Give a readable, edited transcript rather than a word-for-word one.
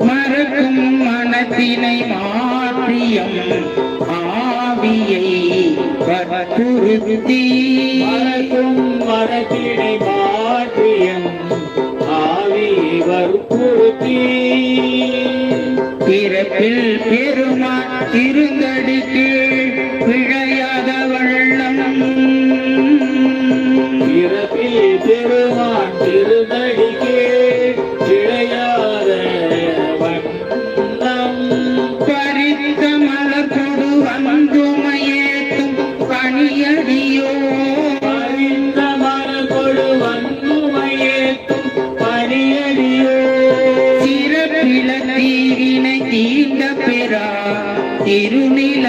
மறக்கும் மனத்தினை மாற்றியம் ஆவியை வற்புறுத்தி மறக்கும் மனத்தினை மாற்றியம் ஆவியை வற்புறுத்தி பிறப்பில் பெருமான் திருந்தடிக்கு விழையாத வள்ளம் பிறப்பில் பெருமான் திருந்தடிக்கு விழையாத வண்ணம் பறித்த மலர் கொடு வந்துமையேத்தும் பணியடியோ பறிந்த மலர் கொடு வந்துமையேத்தும் பணியடியோ சிறப்பில தீவினை தீண்ட பெறா திருநில